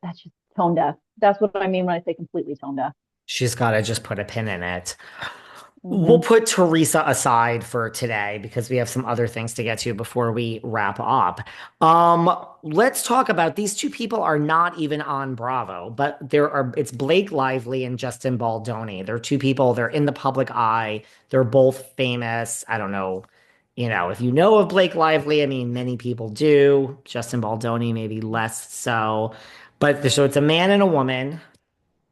that's just tone deaf. That's what I mean when I say completely tone deaf. She's got to just put a pin in it. We'll Hmm. put Teresa aside for today because we have some other things to get to before we wrap up. Let's talk about these two people are not even on Bravo, but it's Blake Lively and Justin Baldoni. They're two people, they're in the public eye. They're both famous. I don't know, if you know of Blake Lively, I mean, many people do. Justin Baldoni, maybe less so. But so it's a man and a woman.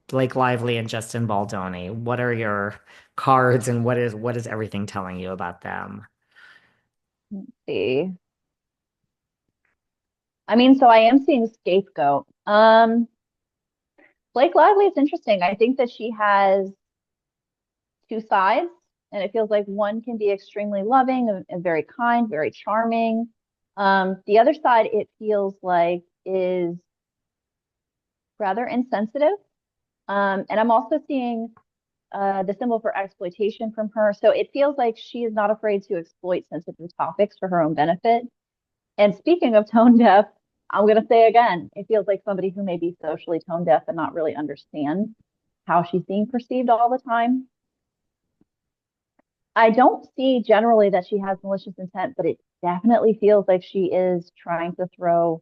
Blake Lively and Justin Baldoni. What are your cards and what is everything telling you about them? Let's see. I mean, so I am seeing scapegoat. Blake Lively is interesting. I think that she has two sides, and it feels like one can be extremely loving and very kind, very charming. The other side, it feels like, is rather insensitive. And I'm also seeing the symbol for exploitation from her. So it feels like she is not afraid to exploit sensitive topics for her own benefit. And speaking of tone deaf, I'm going to say again, it feels like somebody who may be socially tone deaf and not really understand how she's being perceived all the time. I don't see generally that she has malicious intent, but it definitely feels like she is trying to throw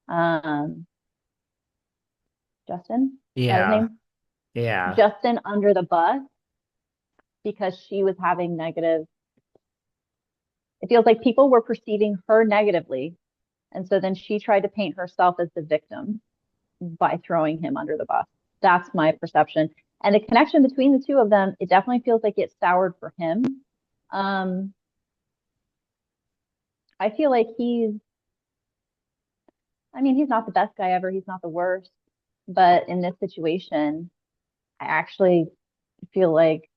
um, Justin, is that his Yeah. name? Yeah. Justin under the bus because she was having negative. It feels like people were perceiving her negatively. And so then she tried to paint herself as the victim by throwing him under the bus. That's my perception. And the connection between the two of them, it definitely feels like it's soured for him. Um, I feel like I mean, he's not the best guy ever. He's not the worst. But in this situation, I actually feel like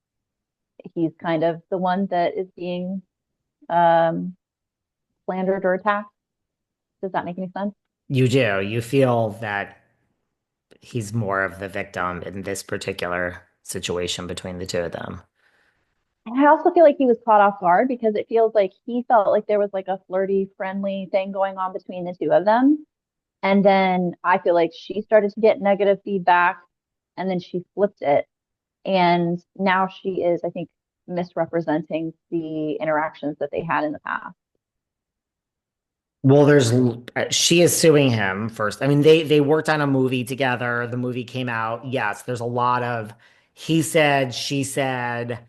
he's kind of the one that is being um, slandered or attacked. Does that make any sense? You do. You feel that he's more of the victim in this particular situation between the two of them. And I also feel like he was caught off guard because it feels like he felt like there was like a flirty, friendly thing going on between the two of them. And then I feel like she started to get negative feedback and then she flipped it. And now she is, I think, misrepresenting the interactions that they had in the past. Well, she is suing him first. I mean, they worked on a movie together. The movie came out. Yes, there's a lot of he said, she said.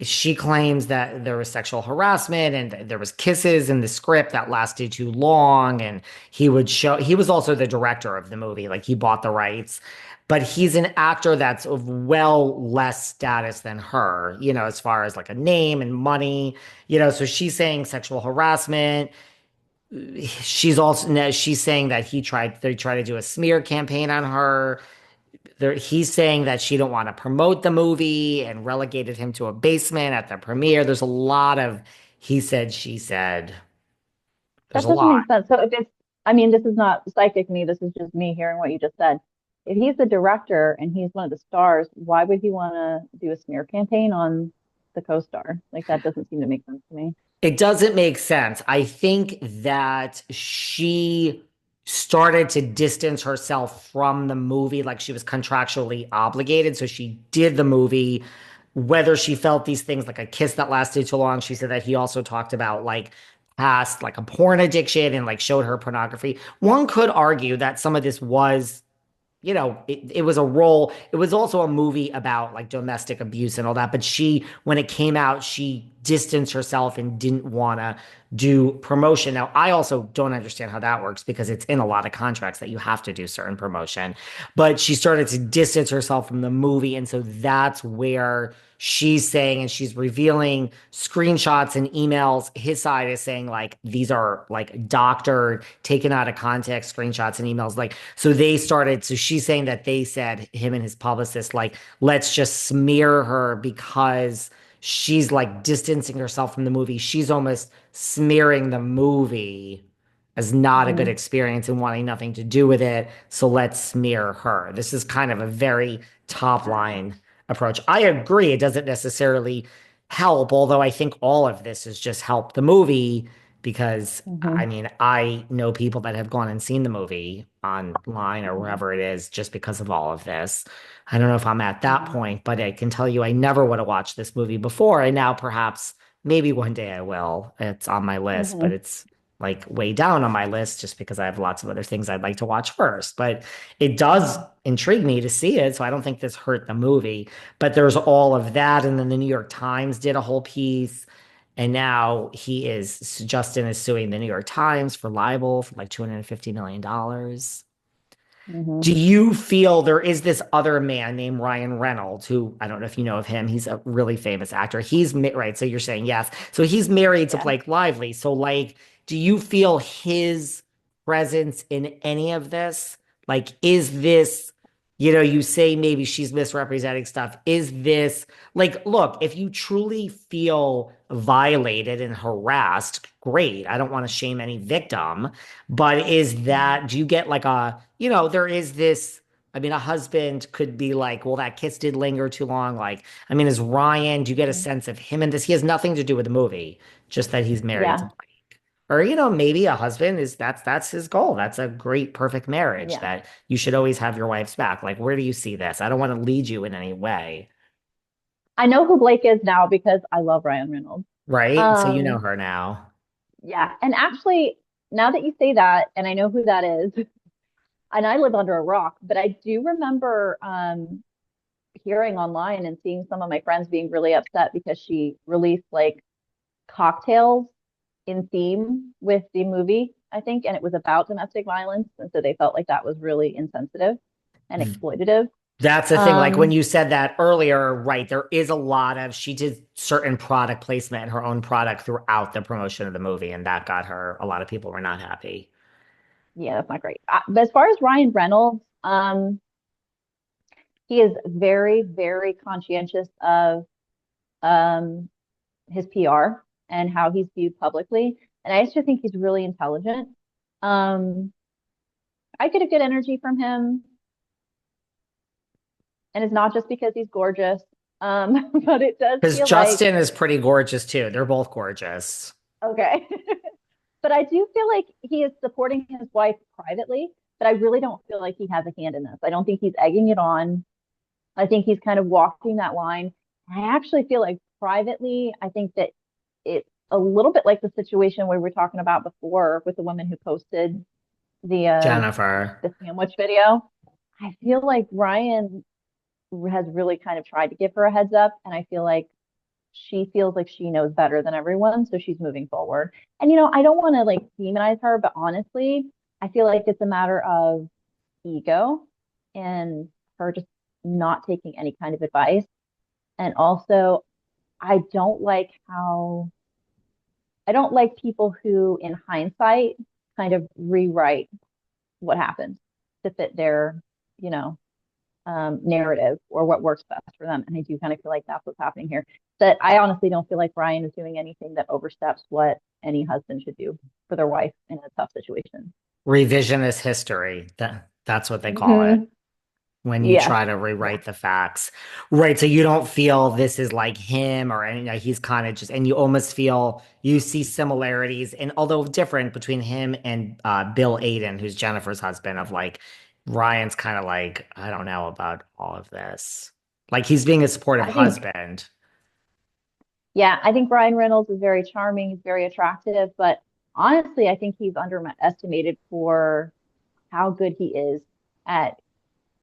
She claims that there was sexual harassment and there was kisses in the script that lasted too long. And he was also the director of the movie, like he bought the rights, but he's an actor that's of well less status than her, as far as like a name and money, so she's saying sexual harassment. She's saying that they tried to do a smear campaign on her. He's saying that she don't want to promote the movie and relegated him to a basement at the premiere. There's a lot of he said, she said. There's That a doesn't lot. make sense. So if it's, I mean, this is not psychic me, this is just me hearing what you just said. If he's the director and he's one of the stars, why would he want to do a smear campaign on the co-star? Like that doesn't seem to make sense to me. It doesn't make sense. I think that she started to distance herself from the movie like she was contractually obligated. So she did the movie, whether she felt these things like a kiss that lasted too long. She said that he also talked about like past like a porn addiction and like showed her pornography. One could argue that some of this was it was a role. It was also a movie about like domestic abuse and all that. But when it came out, she distanced herself and didn't want to do promotion. Now, I also don't understand how that works because it's in a lot of contracts that you have to do certain promotion. But she started to distance herself from the movie. And so that's where she's saying, and she's revealing screenshots and emails. His side is saying, like, these are like doctored, taken out of context screenshots and emails. Like, so she's saying that they said, him and his publicist, like, let's just smear her because she's like distancing herself from the movie. She's almost smearing the movie as not a good Mhm. experience and wanting nothing to do with it. So let's smear her. This is kind of a very top line approach. I agree. It doesn't necessarily help, although I think all of this has just helped the movie because I Hmm. mean, I know people that have gone and seen the movie online or Hmm. wherever it is just because of all of this. I don't know if I'm at that Hmm. point, but I can tell you I never would have watched this movie before. And now perhaps maybe one day I will. It's on my list, but Hmm. it's like way down on my list just because I have lots of other things I'd like to watch first. But it does Hmm. intrigue me to see it. So I don't think this hurt the movie. But there's all of that. And then the New York Times did a whole piece. And now Justin is suing the New York Times for libel for like $250 million. Hmm. Do you feel there is this other man named Ryan Reynolds, who I don't know if you know of him. He's a really famous actor. Right. So you're saying yes. So he's married to Yeah. Blake Lively. So, like, do you feel his presence in any of this? Like, is this, you say maybe she's misrepresenting stuff. Is this, like, look, if you truly feel violated and harassed, great. I don't want to shame any victim. But do you get like there is this, I mean, a husband could be like, well, that kiss did linger too long. Like, I mean, is Ryan, do you get a Hmm. sense of him in this? He has nothing to do with the movie, just that he's married to Yeah. Blake. Or, maybe a husband that's his goal. That's a great, perfect marriage Yeah. that you should always have your wife's back. Like, where do you see this? I don't want to lead you in any way. I know who Blake is now because I love Ryan Reynolds. Right? So you know Um, her now. yeah. And actually, now that you say that, and I know who that is, and I live under a rock, but I do remember hearing online and seeing some of my friends being really upset because she released like cocktails in theme with the movie, I think, and it was about domestic violence. And so they felt like that was really insensitive and exploitative. That's the thing. Like when Um, you said that earlier, right? There is a lot of, she did certain product placement in her own product throughout the promotion of the movie, and that got her, a lot of people were not happy. yeah, that's not great. But as far as Ryan Reynolds, he is very, very conscientious of um, his PR and how he's viewed publicly. And I actually think he's really intelligent. Um, I get a good energy from him, and it's not just because he's gorgeous, but it does Because feel like Justin is pretty gorgeous too. They're both gorgeous. okay. But I do feel like he is supporting his wife privately, but I really don't feel like he has a hand in this. I don't think he's egging it on. I think he's kind of walking that line. I actually feel like privately, I think that it's a little bit like the situation we were talking about before with the woman who posted the uh Jennifer. the sandwich video. I feel like Ryan has really kind of tried to give her a heads up, and I feel like she feels like she knows better than everyone, so she's moving forward. And I don't want to like demonize her, but honestly, I feel like it's a matter of ego and her just not taking any kind of advice. And also, I don't like how I don't like people who, in hindsight, kind of rewrite what happened to fit their, you know, narrative or what works best for them. And I do kind of feel like that's what's happening here. That I honestly don't feel like Ryan is doing anything that oversteps what any husband should do for their wife in a tough situation. Revisionist history. That's what they call it. Hmm. When you Yeah. try to Yeah. rewrite the facts. Right. So you don't feel this is like him or any, like he's kind of just, and you almost feel you see similarities, and although different between him and Bill Aiden, who's Jennifer's husband, of like Ryan's kind of like, I don't know about all of this. Like he's being a supportive I think, husband. yeah, I think Ryan Reynolds is very charming. He's very attractive, but honestly, I think he's underestimated for how good he is at